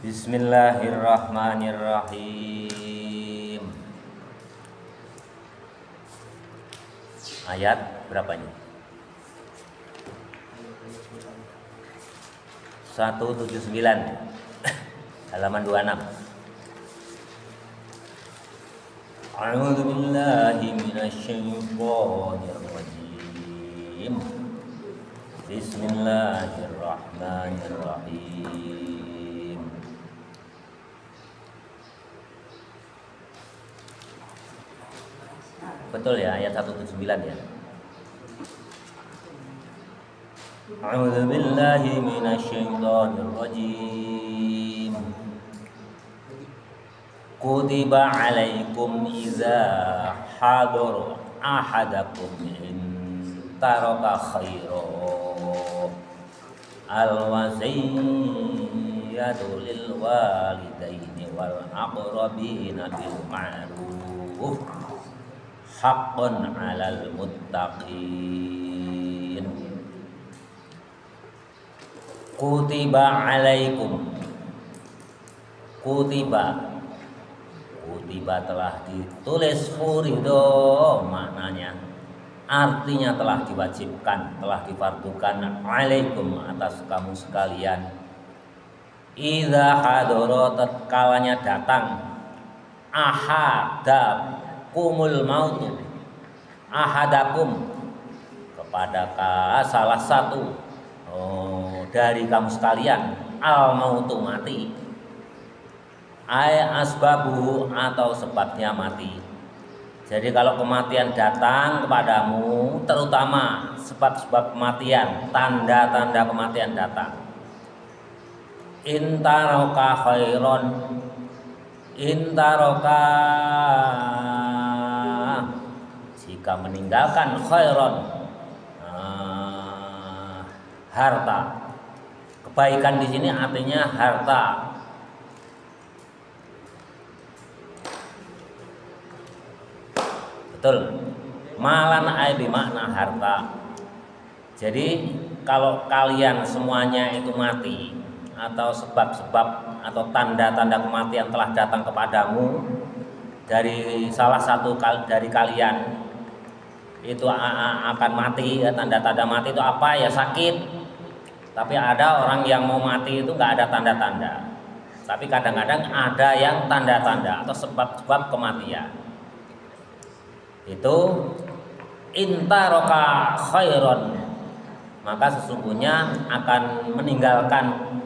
Bismillahirrahmanirrahim. Ayat berapa ini? 179 halaman 26. A'udzu billahi minasyaitonir rajim. Bismillahirrahmanirrahim. Betul ya, ayat 179 ya. A'udzu billahi minasyaitonir rajim. Kutiba 'alaikum idza hadara ahadakum in taraka khairan al-wasiyyatu lil walidaini wal aqrabina bil ma'ruf haqqan 'alal muttaqin. Kutiba 'alaikum. Kutiba telah ditulis, furido maknanya artinya telah diwajibkan, telah difardukan, alaikum atas kamu sekalian. Idza hadara tatkalanya datang, ahadakumul mautu, ahadakum kepada salah satu dari kamu sekalian, al mautu mati, ay asbabuhu atau sebabnya mati. Jadi kalau kematian datang kepadamu, terutama sebab-sebab kematian, tanda-tanda kematian datang. Intaroka khairon, intaroka jika meninggalkan khairon, harta. Kebaikan di sini artinya harta. Betul. Malan ay bermakna harta. Jadi kalau kalian semuanya itu mati atau sebab-sebab atau tanda-tanda kematian telah datang kepadamu dari salah satu dari kalian itu akan mati ya, tanda-tanda mati itu apa ya? Sakit. Tapi ada orang yang mau mati itu nggak ada tanda-tanda. Tapi kadang-kadang ada yang tanda-tanda atau sebab-sebab kematian. Itu intaroka khairon, maka sesungguhnya akan meninggalkan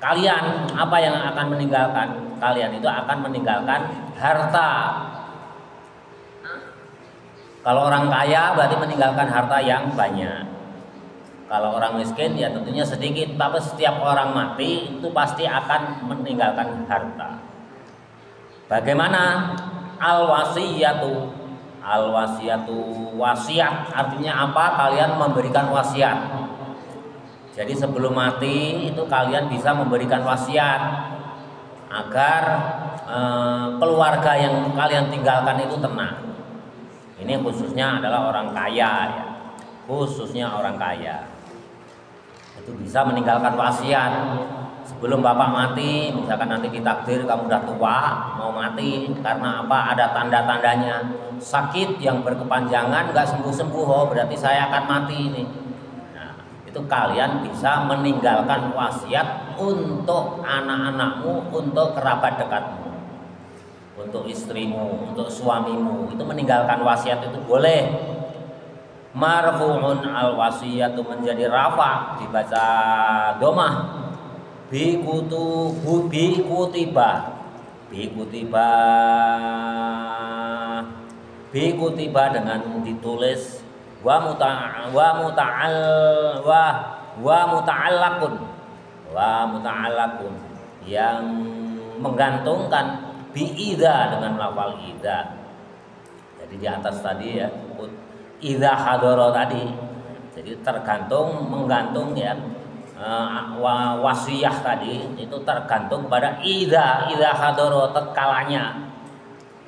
kalian. Apa yang akan meninggalkan kalian? Itu akan meninggalkan harta. Kalau orang kaya berarti meninggalkan harta yang banyak. Kalau orang miskin ya tentunya sedikit. Tapi setiap orang mati itu pasti akan meninggalkan harta. Bagaimana? Al-wasiyatu, wasiat artinya apa? Kalian memberikan wasiat. Jadi sebelum mati itu kalian bisa memberikan wasiat agar keluarga yang kalian tinggalkan itu tenang. Ini khususnya adalah orang kaya ya. Khususnya orang kaya itu bisa meninggalkan wasiat. Sebelum bapak mati, misalkan nanti ditakdir kamu udah tua, mau mati, karena apa? Ada tanda-tandanya, sakit yang berkepanjangan, nggak sembuh-sembuh, oh berarti saya akan mati ini. Nah, itu kalian bisa meninggalkan wasiat untuk anak-anakmu, untuk kerabat dekatmu, untuk istrimu, untuk suamimu. Itu meninggalkan wasiat itu boleh. Marfu'un al wasiyatu menjadi rafa, dibaca domah. Bikutiba dengan ditulis wa muta'allaqun yang menggantungkan bi'idha dengan lafal idha. Jadi di atas tadi ya idha hadara tadi, jadi tergantung, menggantung ya. Wasiyah tadi itu tergantung pada idza hadara tetkalanya.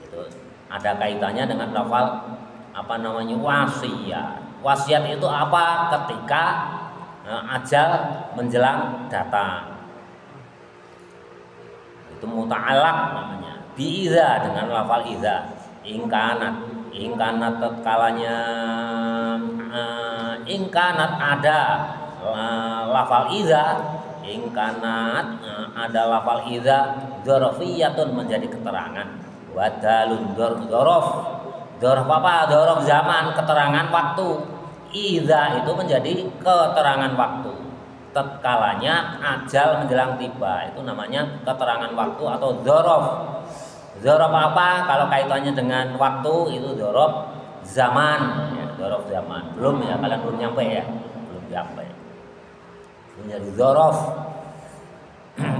Itu ada kaitannya dengan lafal wasiyah. Wasiat itu apa? Ketika ajal menjelang datang. itu muta'alaq namanya. Bi'iza dengan lafal iza. Ingkanat tatkalanya ingkanat ada lafal iza, ingkanat ada lafal iza dzarfiyatun menjadi keterangan. Wadalun dzarf apa? Dzarf zaman, keterangan waktu. Iza itu menjadi keterangan waktu. Tatkalanya ajal menjelang tiba, itu namanya keterangan waktu atau dzarf. Dzarf apa? Kalau kaitannya dengan waktu itu dzarf zaman, ya, dzarf zaman. Belum ya, kalian belum nyampe ya? Belum nyampe. Menjadi dzarf.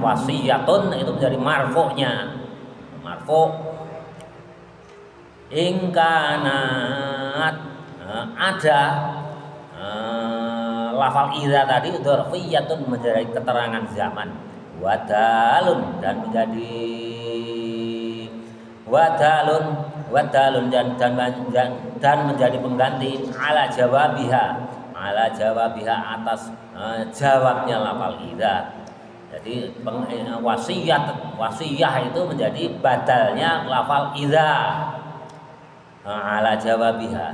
Wasiyatun itu menjadi marfu'nya. Marfu'. Ingkanat ada lafal iza tadi dzarfiyatun menjadi keterangan zaman. Wadalun dan menjadi wadalun dan menjadi pengganti ala jawabiha atas jawabnya lafal idza. Jadi wasiyah itu menjadi badalnya lafal idza. Ala jawabiha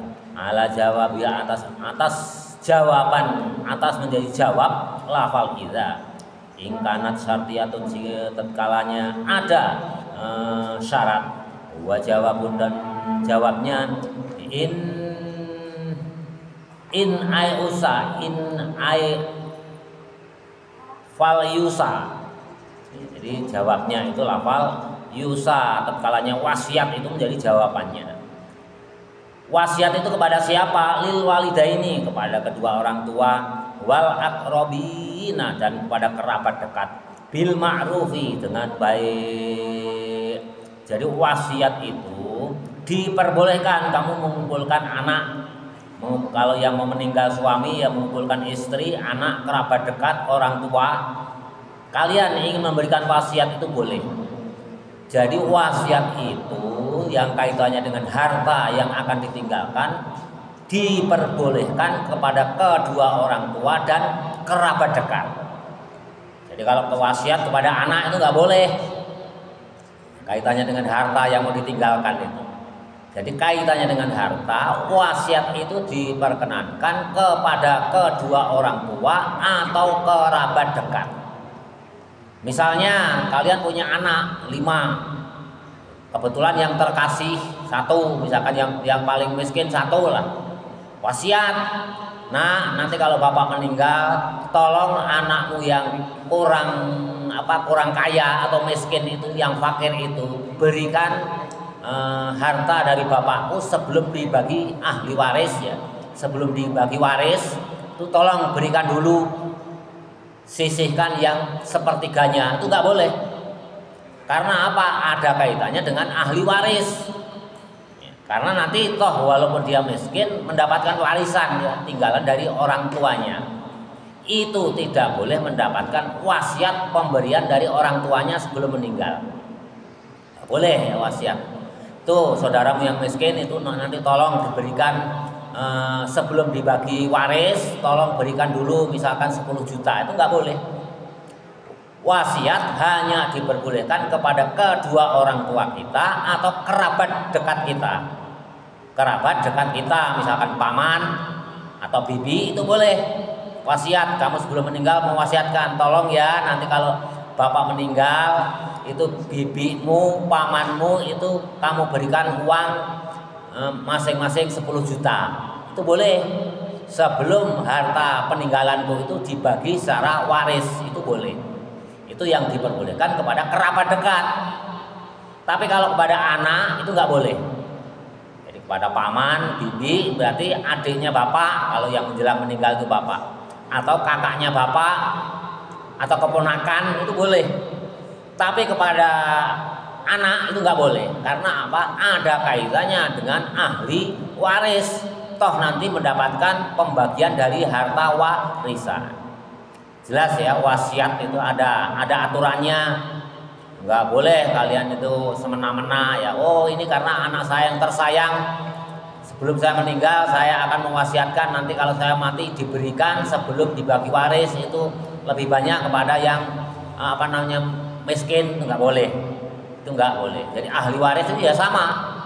atas jawaban, atas menjadi jawab lafal idza. Ingkanat syartiyatun jika tatkalanya ada syarat, wa jawabun dan jawabnya in fal yusa. Jadi jawabnya itu lafal yusa, tatkalanya wasiat itu menjadi jawabannya. Wasiat itu kepada siapa? Lil walidaini, kepada kedua orang tua, wal aqrabina dan kepada kerabat dekat, bil ma'rufi dengan baik. Jadi wasiat itu diperbolehkan kamu mengumpulkan anak. Kalau yang mau meninggal suami ya mengumpulkan istri, anak, kerabat dekat, orang tua. Kalian ingin memberikan wasiat itu boleh. Jadi wasiat itu yang kaitannya dengan harta yang akan ditinggalkan diperbolehkan kepada kedua orang tua dan kerabat dekat. Jadi kalau wasiat kepada anak itu nggak boleh, kaitannya dengan harta yang mau ditinggalkan itu. Jadi kaitannya dengan harta, wasiat itu diperkenankan kepada kedua orang tua atau kerabat dekat. Misalnya kalian punya anak 5, kebetulan yang terkasih 1, misalkan yang paling miskin 1 lah. Wasiat, nah nanti kalau bapak meninggal, tolong anakmu yang kurang kaya atau miskin itu, yang fakir itu, berikan harta dari bapakku sebelum dibagi ahli waris ya. Sebelum dibagi waris itu tolong berikan dulu, sisihkan yang sepertiganya. Itu nggak boleh. Karena apa? Ada kaitannya dengan ahli waris. Karena nanti toh walaupun dia miskin mendapatkan warisan ya, tinggalan dari orang tuanya. Itu tidak boleh mendapatkan wasiat pemberian dari orang tuanya sebelum meninggal. Nggak boleh ya wasiat. Tuh saudaramu yang miskin itu nanti tolong diberikan sebelum dibagi waris, tolong berikan dulu misalkan 10 juta. Itu nggak boleh. Wasiat hanya diperbolehkan kepada kedua orang tua kita atau kerabat dekat kita. Kerabat dekat kita, misalkan paman atau bibi, itu boleh. Wasiat, kamu sebelum meninggal mewasiatkan, tolong ya nanti kalau bapak meninggal itu bibimu, pamanmu itu kamu berikan uang masing-masing 10 juta. Itu boleh. Sebelum harta peninggalanku itu dibagi secara waris, itu boleh. Itu yang diperbolehkan kepada kerabat dekat. Tapi kalau kepada anak itu nggak boleh. Jadi kepada paman, bibi berarti adiknya bapak, kalau yang menjelang meninggal itu bapak, atau kakaknya bapak, atau keponakan itu boleh. Tapi kepada anak itu nggak boleh. Karena apa? Ada kaitannya dengan ahli waris. Toh nanti mendapatkan pembagian dari harta warisan. Jelas ya, wasiat itu ada aturannya. Nggak boleh kalian itu semena-mena ya. Oh ini karena anak saya yang tersayang, sebelum saya meninggal saya akan mewasiatkan nanti kalau saya mati diberikan sebelum dibagi waris itu lebih banyak kepada yang miskin, nggak boleh. Itu nggak boleh. Jadi ahli waris itu ya sama.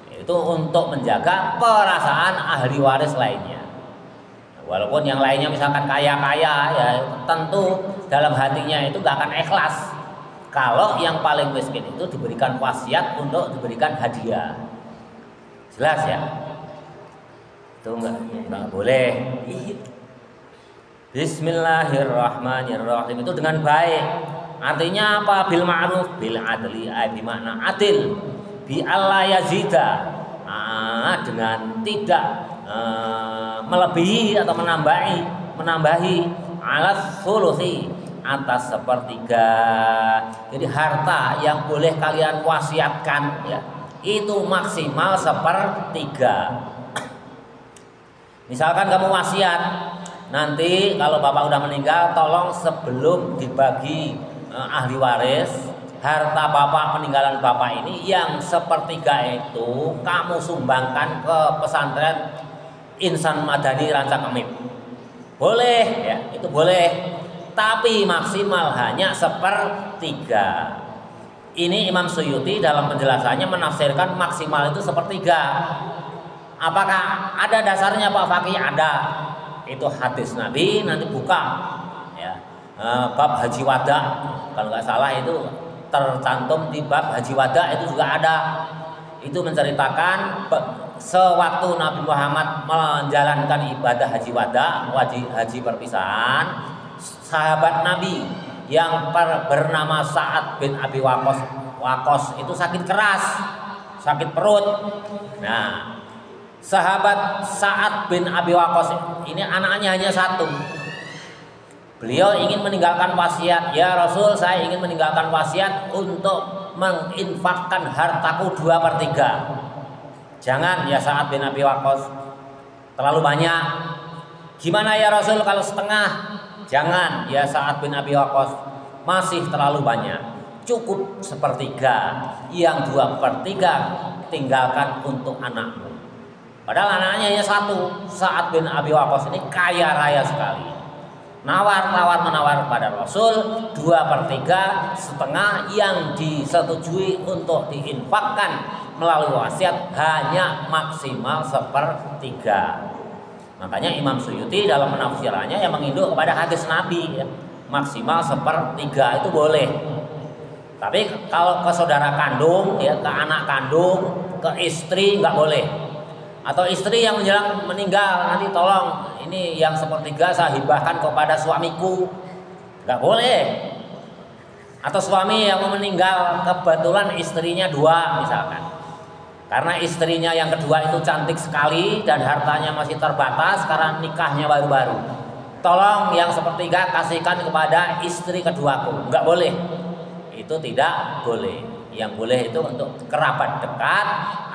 Itu untuk menjaga perasaan ahli waris lainnya. Walaupun yang lainnya misalkan kaya-kaya, ya tentu dalam hatinya itu nggak akan ikhlas kalau yang paling miskin itu diberikan wasiat untuk diberikan hadiah. Jelas ya? Itu nggak boleh. Bismillahirrahmanirrahim itu dengan baik. Artinya apa? Bil ma'ruf bil adli, bi makna adil. Bi alla yazida. Dengan tidak melebihi atau menambahi alas sulusi atas sepertiga. Jadi harta yang boleh kalian wasiatkan ya itu maksimal sepertiga. Misalkan kamu wasiat, nanti kalau bapak udah meninggal, tolong sebelum dibagi ahli waris, harta bapak peninggalan bapak ini yang sepertiga itu kamu sumbangkan ke pesantren Insan Madani Ranca Kemip. Boleh ya, itu boleh. Tapi maksimal hanya sepertiga. Ini Imam Suyuti dalam penjelasannya menafsirkan maksimal itu sepertiga. Apakah ada dasarnya Pak Fakih? Ada. Itu hadis Nabi, nanti buka ya. Bab Haji Wada, kalau nggak salah itu tercantum di bab Haji Wada, itu juga ada. Itu menceritakan sewaktu Nabi Muhammad menjalankan ibadah Haji Wada, haji perpisahan, sahabat Nabi yang bernama Sa'ad bin Abi Waqqas itu sakit keras, sakit perut. Nah, sahabat Sa'ad bin Abi Waqqas ini anaknya hanya satu. Beliau ingin meninggalkan wasiat, ya Rasul, saya ingin meninggalkan wasiat untuk menginfakkan hartaku 2/3. Jangan ya Sa'ad bin Abi Waqqas, terlalu banyak. Gimana ya Rasul kalau setengah? Jangan ya Sa'ad bin Abi Waqqas, masih terlalu banyak. Cukup sepertiga, yang 2/3 tinggalkan untuk anakmu. Padahal anaknya hanya satu. Sa'ad bin Abi Waqqas ini kaya raya sekali. Menawar kepada Rasul 2/3, setengah yang disetujui untuk diinfakkan melalui wasiat hanya maksimal 1/3. Makanya Imam Suyuti dalam penafsirannya yang menginduk kepada hadis Nabi ya, maksimal 1/3 itu boleh. Tapi kalau ke saudara kandung ya, ke anak kandung, ke istri nggak boleh. Atau istri yang meninggal, nanti tolong ini yang 1/3 saya hibahkan kepada suamiku, nggak boleh. Atau suami yang meninggal kebetulan istrinya 2 misalkan, karena istrinya yang kedua itu cantik sekali dan hartanya masih terbatas karena nikahnya baru-baru, tolong yang 1/3 kasihkan kepada istri keduaku, nggak boleh. Itu tidak boleh. Yang boleh itu untuk kerabat dekat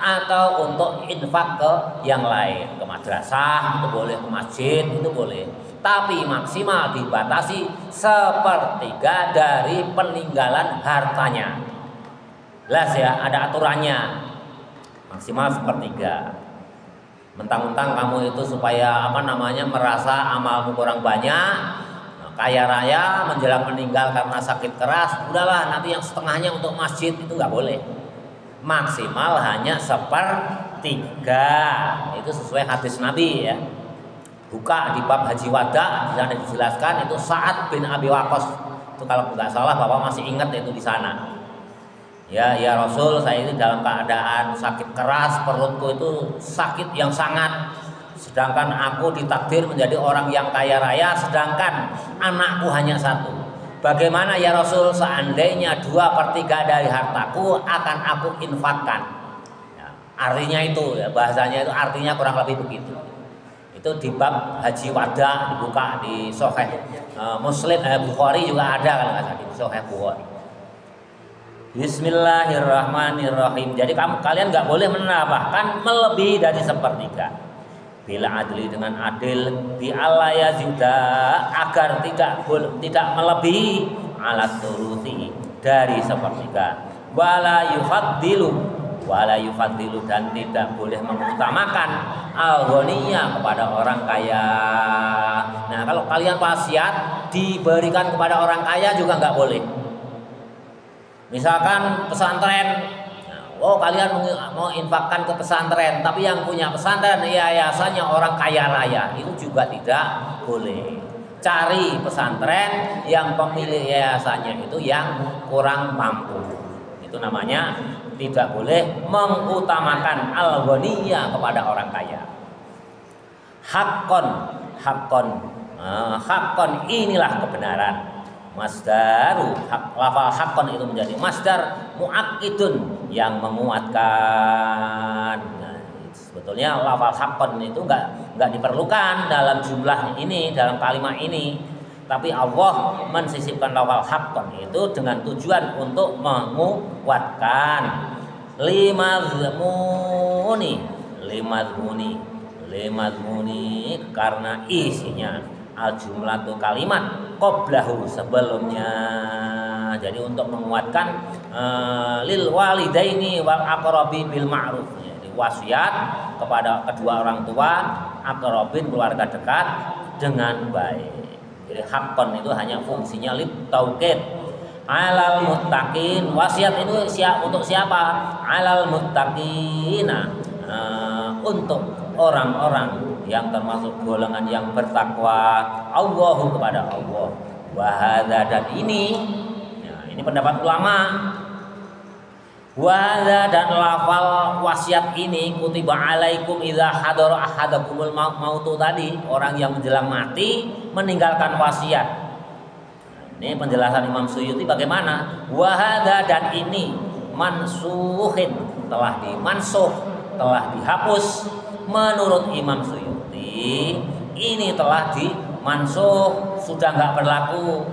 atau untuk infak ke yang lain, ke madrasah itu boleh, ke masjid itu boleh. Tapi maksimal dibatasi 1/3 dari peninggalan hartanya. Jelas ya, ada aturannya. Maksimal 1/3. Mentang-mentang kamu itu supaya merasa amalmu kurang banyak, kaya raya menjelang meninggal karena sakit keras, udahlah nanti yang setengahnya untuk masjid, itu nggak boleh. Maksimal hanya 1/3. Itu sesuai hadis Nabi ya. Buka di bab Haji Wada, di sana dijelaskan itu Sa'ad bin Abi Waqqas. Itu kalau nggak salah Bapak masih ingat itu di sana. Ya Rasul, saya ini dalam keadaan sakit keras, perutku itu sakit yang sangat. Sedangkan aku ditakdir menjadi orang yang kaya raya, sedangkan anakku hanya satu. Bagaimana ya Rasul seandainya 2/3 dari hartaku akan aku infakkan? Ya, artinya itu ya, bahasanya itu artinya kurang lebih begitu. Itu di bab Haji Wada, dibuka di Sahih Muslim, Bukhari juga ada kalau nggak salah di Sahih Bukhari. Bismillahirrahmanirrahim. Jadi kalian nggak boleh menambahkan melebihi dari 1/3. Bila adli dengan adil, bi alla yazida, agar tidak melebihi alat turuti dari 1/3. Wala yufaddilu dan tidak boleh mengutamakan al-ghaniyya kepada orang kaya. Nah, kalau kalian wasiat diberikan kepada orang kaya juga nggak boleh. Misalkan pesantren, oh kalian mau infakkan ke pesantren, tapi yang punya pesantren yayasannya orang kaya raya, itu juga tidak boleh. Cari pesantren yang pemilik yayasannya itu yang kurang mampu. Itu namanya tidak boleh mengutamakan al-ghaniyah kepada orang kaya. Haqqon, haqqon inilah kebenaran. Masdaru lafal haqqon itu menjadi masdar muakkidun yang menguatkan. Nah, sebetulnya lafal haqqon itu enggak diperlukan dalam jumlah ini, dalam kalimat ini. Tapi Allah mensisipkan lafal haqqon itu dengan tujuan untuk menguatkan limadmuni karena isinya al jumlatu kalimat qablahu sebelumnya. Jadi untuk menguatkan lil walidaini wal aqrabi bil ma'ruf. Jadi wasiat kepada kedua orang tua, aqrabin keluarga dekat dengan baik. Jadi haqqon itu hanya fungsinya lit taukid. Alal muttaqin, wasiat itu untuk siapa? Alal muttaqina, untuk orang-orang yang termasuk golongan yang bertakwa Allahu kepada Allah. Wahada dan ini, ya, ini pendapat ulama. Wahada dan lafal wasiat ini kutiba alaikum idza hadara ahadakumul mautu tadi, orang yang menjelang mati meninggalkan wasiat. Ini penjelasan Imam Suyuti bagaimana? Wahada dan ini mansuhin, telah dimansuh, telah dihapus. Menurut Imam Suyuti ini telah dimansuh, sudah nggak berlaku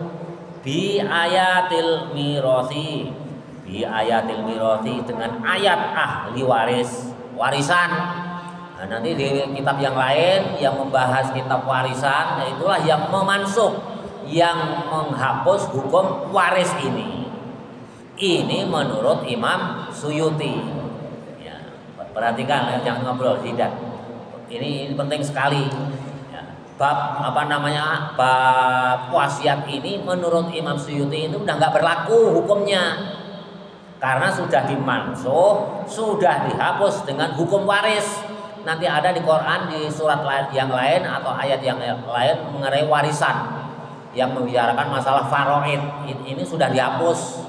bi ayatil mirasi, dengan ayat ahli warisan. Nah, nanti di kitab yang lain yang membahas kitab warisan, itulah yang memansuh, yang menghapus hukum waris ini. Ini menurut Imam Suyuti. Ya, perhatikan ya, jangan ngobrol tidak. Ini penting sekali. Ya, bab bab wasiat ini menurut Imam Suyuti itu udah nggak berlaku hukumnya, karena sudah dimansuh, sudah dihapus dengan hukum waris. Nanti ada di Quran, di surat yang lain atau ayat yang lain mengenai warisan yang membicarakan masalah faraid. Ini sudah dihapus,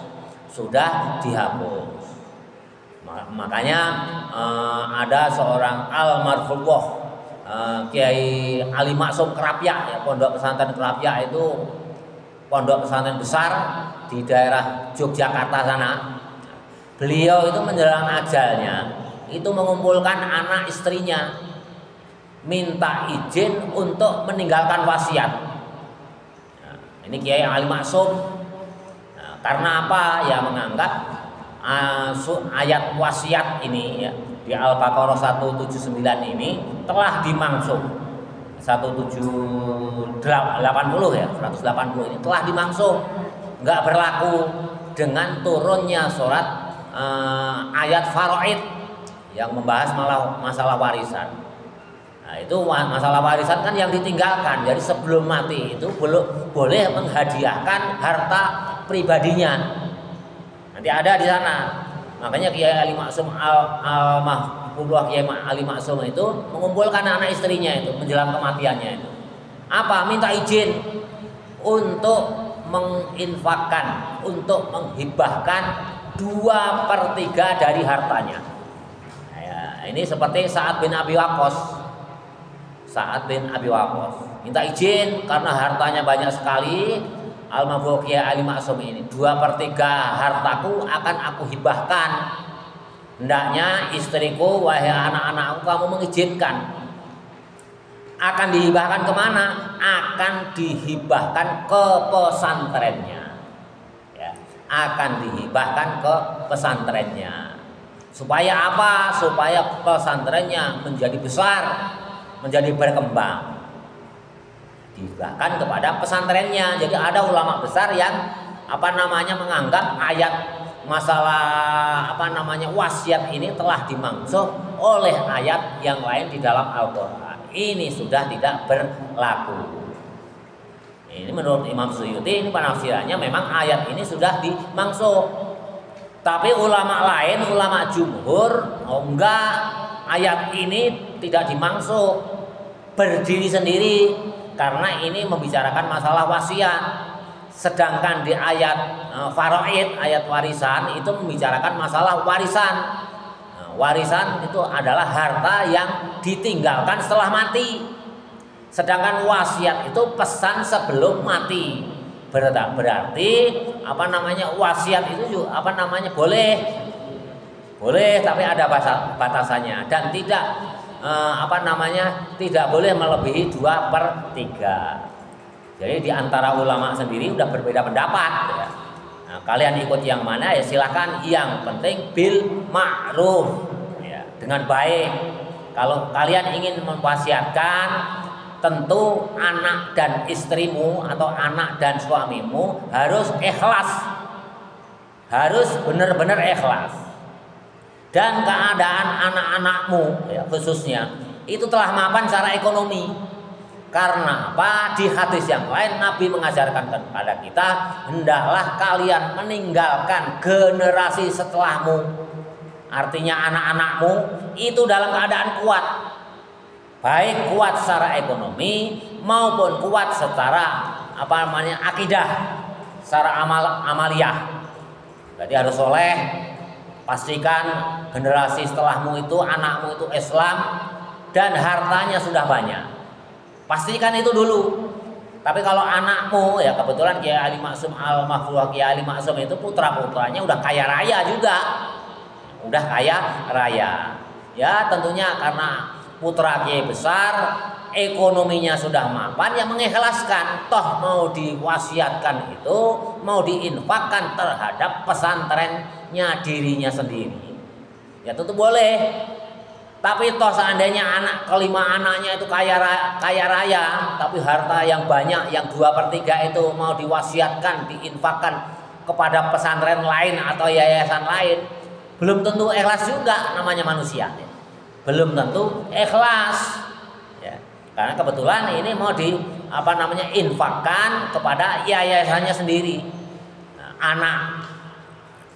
makanya ada seorang almarhumah Kiai Ali Maksum Kerapia, ya, pondok pesantren Kerapia itu pondok pesantren besar di daerah Yogyakarta sana. Beliau itu menjelang ajalnya itu mengumpulkan anak istrinya, minta izin untuk meninggalkan wasiat. Ini Kiai Ali Maksum. Nah, karena apa? Ya menganggap ayat wasiat ini ya, di Al-Baqarah 179 ini telah dimangsuh. 180 ya, 180 ini telah dimangsuh, nggak berlaku dengan turunnya surat ayat faraid yang membahas masalah warisan. Nah, itu masalah warisan kan yang ditinggalkan. Jadi sebelum mati itu boleh menghadiahkan harta pribadinya. Nanti ada di sana. Makanya Kiai Ali Maksum al-Mahfudullah Kiai Ali Maksum itu mengumpulkan anak istrinya itu menjelang kematiannya itu. Apa? Minta izin untuk menginfakkan, untuk menghibahkan 2/3 dari hartanya. Nah, ya, ini seperti Sa'ad bin Abi Waqqas. Minta izin karena hartanya banyak sekali. Al-Mahfudh Kiai Ali Maksum ini 2/3 hartaku akan aku hibahkan. Hendaknya istriku, wahai anak-anakku, kamu mengizinkan. Akan dihibahkan kemana? Akan dihibahkan ke pesantrennya. Ya, akan dihibahkan ke pesantrennya. Supaya apa? Supaya pesantrennya menjadi besar, menjadi berkembang. Dihibahkan kepada pesantrennya. Jadi ada ulama besar yang menganggap ayat masalah wasiat ini telah dimangsuh oleh ayat yang lain di dalam Al-Qur'an. Ini sudah tidak berlaku. Ini menurut Imam Suyuti, ini penafsirannya memang ayat ini sudah dimangsuh. Tapi ulama lain, ulama jumhur, oh enggak, ayat ini tidak dimaksud berdiri sendiri karena ini membicarakan masalah wasiat. Sedangkan di ayat faraid, ayat warisan itu membicarakan masalah warisan. Warisan itu adalah harta yang ditinggalkan setelah mati. Sedangkan wasiat itu pesan sebelum mati. Berarti wasiat itu juga boleh tapi ada batasannya dan tidak tidak boleh melebihi 2/3. Jadi di antara ulama sendiri udah berbeda pendapat ya. Nah, kalian ikut yang mana ya silahkan, yang penting bil ma'ruf ya, dengan baik. Kalau kalian ingin mewasiatkan, tentu anak dan istrimu atau anak dan suamimu harus ikhlas, harus benar-benar ikhlas. Dan keadaan anak-anakmu ya, khususnya itu telah mapan secara ekonomi. Karena apa? Di hadis yang lain Nabi mengajarkan kepada kita, hendaklah kalian meninggalkan generasi setelahmu. Artinya anak-anakmu itu dalam keadaan kuat, baik kuat secara ekonomi maupun kuat secara akidah, secara amaliyah. Berarti harus soleh. Pastikan generasi setelahmu itu, anakmu itu Islam dan hartanya sudah banyak. Pastikan itu dulu. Tapi kalau anakmu ya, kebetulan Kiai Ali Maksum Al-Mahfudh, Kiai Ali Maksum itu putra-putranya udah kaya raya juga. Udah kaya raya. Ya tentunya karena putra kiai besar, ekonominya sudah mapan, yang mengikhlaskan, toh mau diwasiatkan itu, mau diinfakkan terhadap pesantrennya dirinya sendiri, ya tentu boleh. Tapi toh seandainya kelima anaknya itu kaya raya, tapi harta yang banyak, yang 2/3 itu mau diwasiatkan, diinfakkan kepada pesantren lain atau yayasan lain, belum tentu ikhlas juga, namanya manusia ya. Belum tentu ikhlas ya. Karena kebetulan ini mau infakkan kepada yayasannya sendiri. Nah,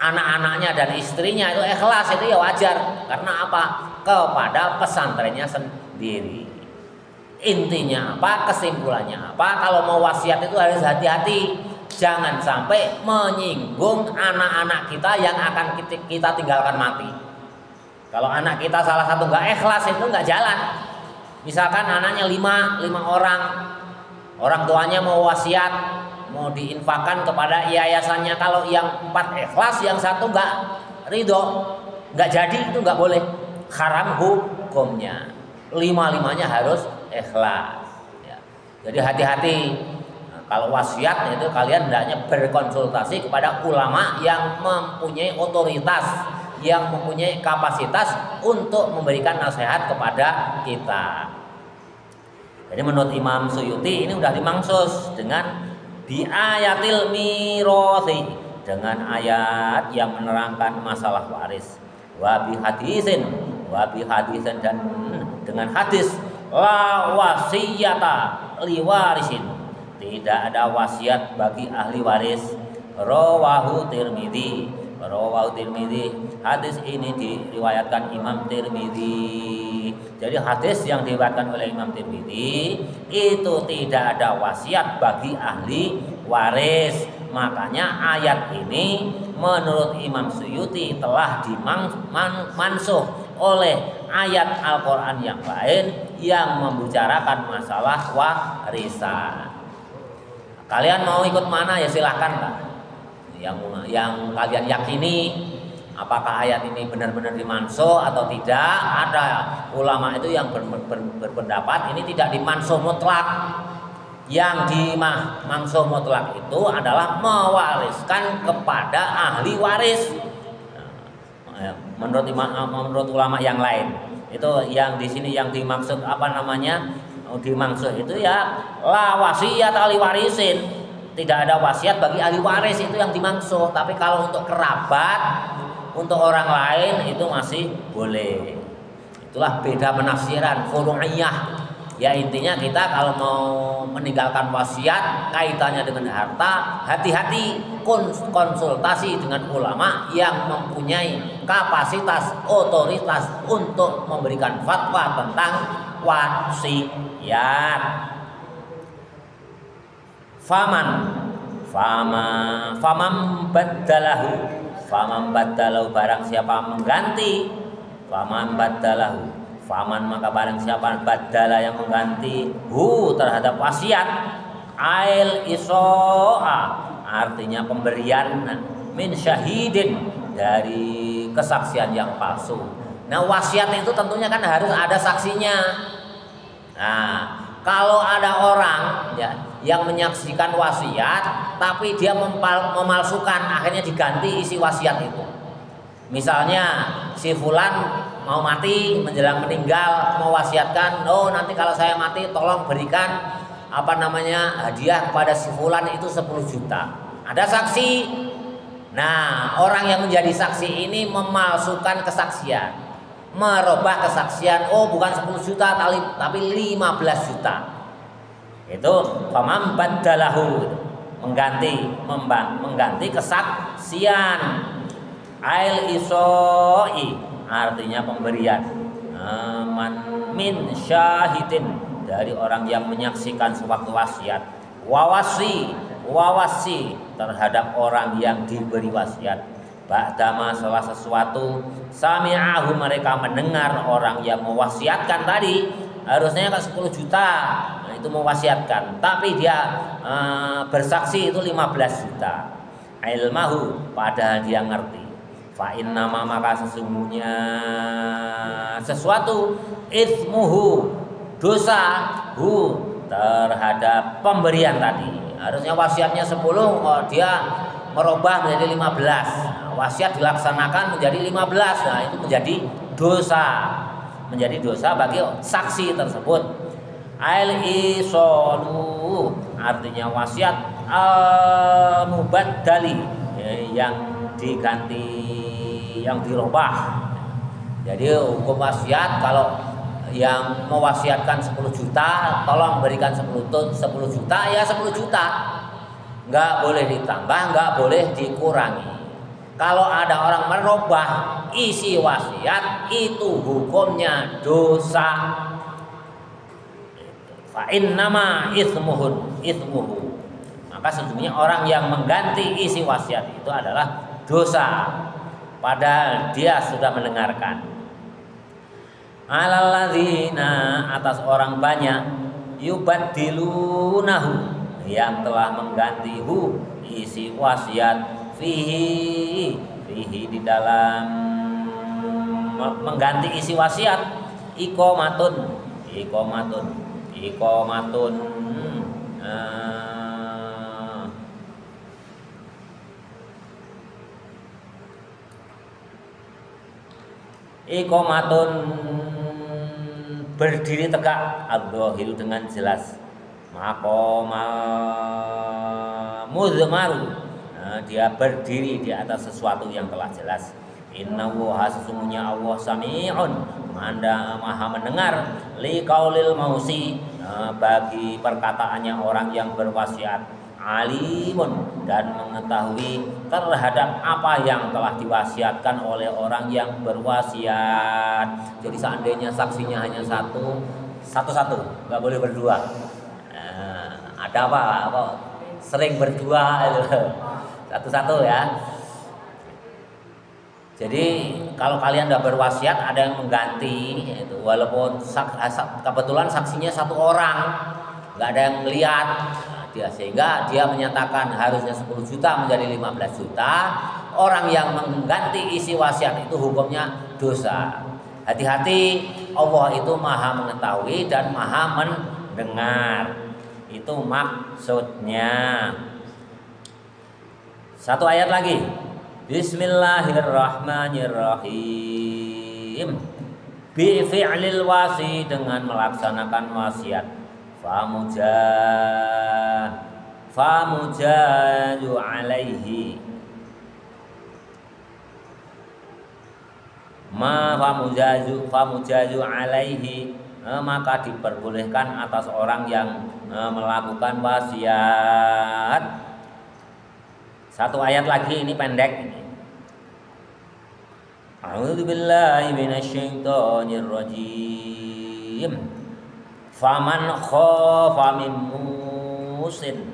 anak-anaknya dan istrinya itu ikhlas, itu ya wajar. Karena apa? Kepada pesantrennya sendiri. Intinya apa? Kesimpulannya apa? Kalau mau wasiat itu harus hati-hati. Jangan sampai menyinggung anak-anak kita yang akan kita tinggalkan mati. Kalau anak kita salah satu nggak ikhlas, itu nggak jalan. Misalkan anaknya 5 orang tuanya mau wasiat, mau diinfakkan kepada yayasannya. Kalau yang 4 ikhlas, yang 1 nggak ridho, nggak jadi, itu nggak boleh. Haram hukumnya. 5-5-nya harus ikhlas. Ya. Jadi hati-hati. Kalau wasiat itu kalian hendaknya berkonsultasi kepada ulama yang mempunyai otoritas, yang mempunyai kapasitas untuk memberikan nasihat kepada kita. Jadi menurut Imam Suyuti ini udah dimangsus dengan bi ayatil mirasi, dengan ayat yang menerangkan masalah waris, wa bi hadisin dan dengan hadis la wasiyata liwarisin, tidak ada wasiat bagi ahli waris. Rawahu Tirmidzi. Hadis ini diriwayatkan Imam Tirmidzi. Jadi hadis yang diriwayatkan oleh Imam Tirmidzi itu tidak ada wasiat bagi ahli waris. Makanya ayat ini menurut Imam Suyuti telah dimansuh oleh ayat Al-Quran yang lain yang membicarakan masalah warisan. Kalian mau ikut mana ya silahkan lah. Yang kalian yakini, apakah ayat ini benar-benar dimansuh atau tidak? Ada ulama itu yang berpendapat ini tidak dimansuh mutlak. Yang dimansuh mutlak itu adalah mewariskan kepada ahli waris. Menurut ulama yang lain itu, yang di sini yang dimaksud dimaksud itu ya la wasiat ahli warisin, tidak ada wasiat bagi ahli waris, itu yang dimaksud. Tapi kalau untuk kerabat, untuk orang lain itu masih boleh. Itulah beda penafsiran furu'iyah Ya intinya kita kalau mau meninggalkan wasiat kaitannya dengan harta, hati-hati konsultasi dengan ulama yang mempunyai kapasitas otoritas untuk memberikan fatwa tentang wasiat. Faman baddalahu barang siapa mengganti, faman maka barang siapa badala yang mengganti terhadap wasiat, ail iso'a artinya pemberian, min syahidin dari kesaksian yang palsu. Nah wasiat itu tentunya kan harus ada saksinya. Nah kalau ada orang ya yang menyaksikan wasiat tapi dia memalsukan, akhirnya diganti isi wasiat itu. Misalnya si fulan mau mati, menjelang meninggal mewasiatkan, nanti kalau saya mati tolong berikan hadiah kepada si fulan itu 10 juta. Ada saksi. Nah, orang yang menjadi saksi ini memalsukan kesaksian, merubah kesaksian, bukan 10 juta tapi 15 juta. Itu faman baddalahu, mengganti kesaksian. Ail isoi artinya pemberian, min syahidin dari orang yang menyaksikan sewaktu wasiat, wawasi terhadap orang yang diberi wasiat, ba'dama salah sesuatu sami'ahu mereka mendengar orang yang mewasiatkan tadi, harusnya kan 10 juta itu mewasiatkan, tapi dia bersaksi itu 15 juta. Ilmahu padahal dia ngerti. Fa innama maka sesungguhnya sesuatu itsmuhu dosa terhadap pemberian tadi. Harusnya wasiatnya 10, dia merubah menjadi 15. Wasiat dilaksanakan menjadi 15. Nah, itu menjadi dosa. Menjadi dosa bagi saksi tersebut. Ail isolu artinya wasiat mubaddali yang diganti, yang dirubah. Jadi hukum wasiat kalau yang mewasiatkan 10 juta tolong berikan 10 juta ya 10 juta, nggak boleh ditambah, nggak boleh dikurangi. Kalau ada orang merubah isi wasiat itu hukumnya dosa. Fa innama itsmuhu, maka sesungguhnya orang yang mengganti isi wasiat itu adalah dosa, padahal dia sudah mendengarkan. Alalladzina atas orang banyak yubaddilunahu yang telah mengganti isi wasiat fihi di dalam mengganti isi wasiat ikomatun ikomatun berdiri tegak, al-dhahiru dengan jelas, maqamal muzmaru, dia berdiri di atas sesuatu yang telah jelas. Innahu sesungguhnya Allah sami'un maha mendengar liqaulil mausi bagi perkataannya orang yang berwasiat, alimun dan mengetahui terhadap apa yang telah diwasiatkan oleh orang yang berwasiat. Jadi seandainya saksinya hanya satu, nggak boleh berdua. Ada apa sering berdua itu satu ya. Jadi kalau kalian udah berwasiat ada yang mengganti itu, walaupun kebetulan saksinya satu orang, nggak ada yang melihat dia, sehingga dia menyatakan harusnya 10 juta menjadi 15 juta, orang yang mengganti isi wasiat itu hukumnya dosa. Hati-hati, Allah itu maha mengetahui dan maha mendengar. Itu maksudnya. Satu ayat lagi. Bismillahirrahmanirrahim. Bi fi'lil wasi dengan melaksanakan wasiat. Famujaju alaihi. Famujaju alaihi maka diperbolehkan atas orang yang melakukan wasiat. Satu ayat lagi, ini pendek ini. A'udzubillahi minasyaitonir rajim. Faman khafa min musin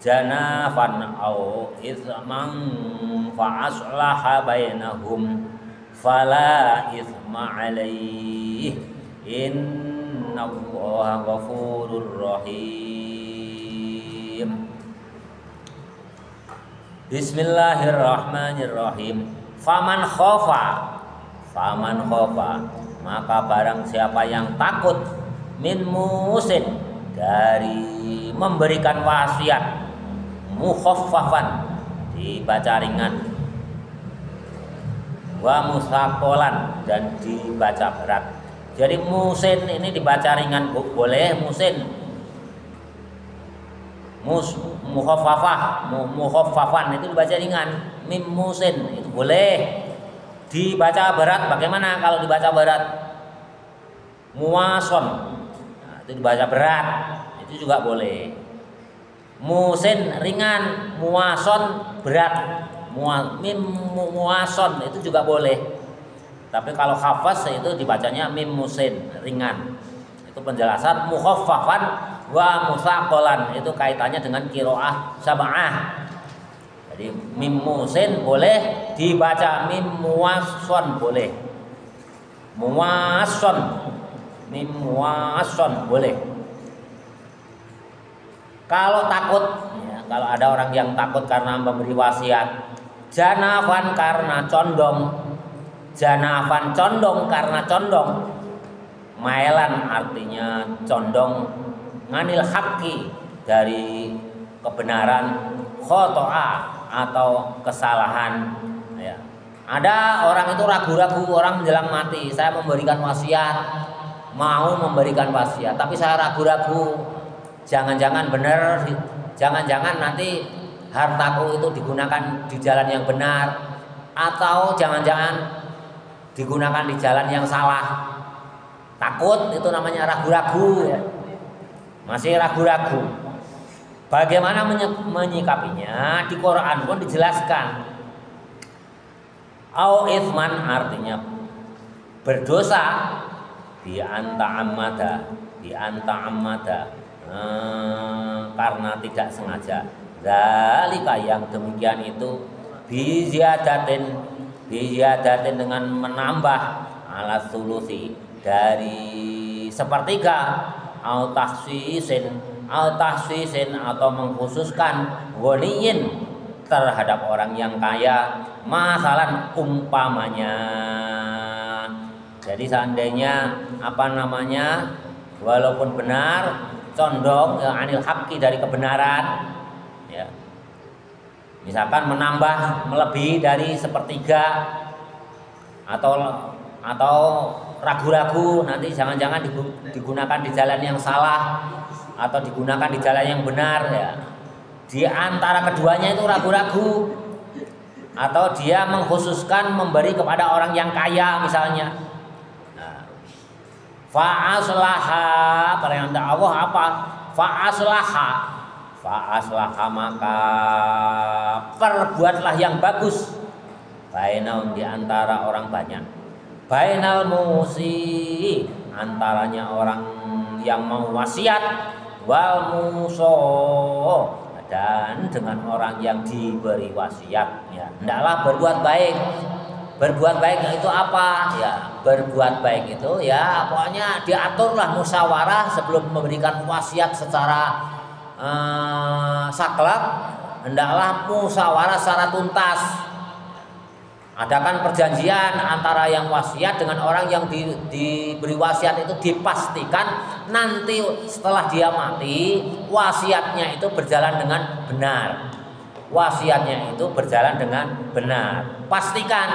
janafan au ithman fa aslaha bainahum fala ithma alaihi innallaha ghafurur rahim. Bismillahirrahmanirrahim. Faman khofa, maka barang siapa yang takut min musin, dari memberikan wasiat, mukhaffafan dibaca ringan, wa musakolan dan dibaca berat. Jadi musin ini dibaca ringan boleh, musin mukhaffafan itu dibaca ringan, mim musin itu boleh. Dibaca berat bagaimana kalau dibaca berat? Muason, nah, itu dibaca berat, itu juga boleh. Musin ringan, muason berat, mim muason itu juga boleh. Tapi kalau hafaz itu dibacanya mim musin ringan. Itu penjelasan mukhaffafan wa musaqalan, itu kaitannya dengan qiraah sab'ah. Jadi mim musin boleh dibaca mim muasson boleh. Muasson, mim muasson boleh. Kalau takut, ya, kalau ada orang yang takut karena memberi wasiat, janafan karena condong, janafan condong karena condong, mailan artinya condong, nganil haqqi dari kebenaran, khoto'a atau kesalahan. Ya. Ada orang itu ragu-ragu, orang menjelang mati, saya memberikan wasiat, mau memberikan wasiat, tapi saya ragu-ragu, jangan-jangan benar, jangan-jangan nanti hartaku itu digunakan di jalan yang benar, atau jangan-jangan digunakan di jalan yang salah. Takut, itu namanya ragu-ragu, ya. Masih ragu-ragu. Bagaimana menyikapinya? Di Quran pun dijelaskan. Au ithman artinya berdosa, bi anta ammada, karena tidak sengaja. Zalika yang demikian itu bi ziyadatin dengan menambah ala sulusi dari sepertiga, au tahsisin atau mengkhususkan ghaniyin terhadap orang yang kaya, masalan umpamanya. Jadi seandainya walaupun benar condong ya, anil haqqi dari kebenaran, ya. Misalkan menambah melebihi dari sepertiga, atau ragu-ragu nanti jangan-jangan digunakan di jalan yang salah atau digunakan di jalan yang benar, ya. Di antara keduanya itu ragu-ragu, atau dia mengkhususkan memberi kepada orang yang kaya misalnya. Nah, fa'aslaha, perintah Allah apa? Fa'aslaha maka perbuatlah yang bagus, bainal di antara orang banyak, bainal musi antaranya orang yang mau wasiat, wal muso dan dengan orang yang diberi wasiat, ya. Hendaklah berbuat baik. Berbuat baik itu apa? Ya, berbuat baik itu ya pokoknya diaturlah musyawarah sebelum memberikan wasiat secara saklek. Hendaklah musyawarah secara tuntas. Adakan perjanjian antara yang wasiat dengan orang yang diberi wasiat, itu dipastikan nanti setelah dia mati wasiatnya itu berjalan dengan benar. Wasiatnya itu berjalan dengan benar. Pastikan,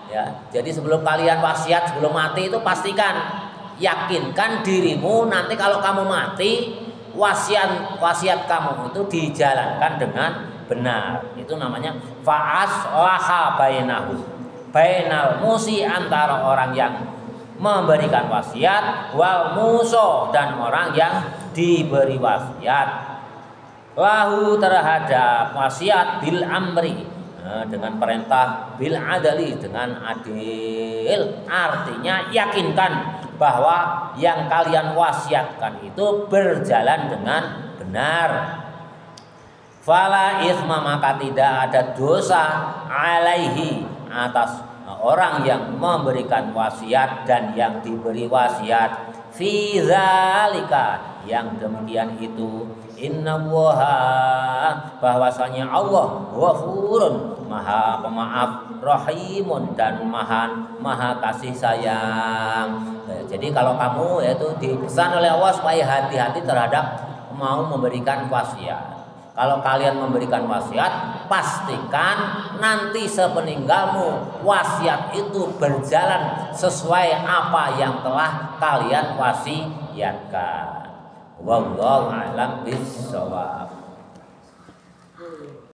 ya. Jadi sebelum kalian wasiat, sebelum mati itu pastikan, yakinkan dirimu nanti kalau kamu mati wasiat kamu itu dijalankan dengan benar. Itu namanya fa'aslaha bainal musi antara orang yang memberikan wasiat, wal muso dan orang yang diberi wasiat, lahu terhadap wasiat bil amri dengan perintah, bil adali dengan adil, artinya yakinkan bahwa yang kalian wasiatkan itu berjalan dengan benar. Fala isma, maka tidak ada dosa alaihi atas orang yang memberikan wasiat dan yang diberi wasiat, fi zalika, yang demikian itu, innallaha, bahwasanya Allah ghafurun, maha pemaaf, rahimun, dan maha kasih sayang. Jadi kalau kamu yaitu dipesan oleh Allah supaya hati-hati terhadap mau memberikan wasiat. Kalau kalian memberikan wasiat, pastikan nanti sepeninggalmu wasiat itu berjalan sesuai apa yang telah kalian wasiatkan. Wallahu a'lam bishawab.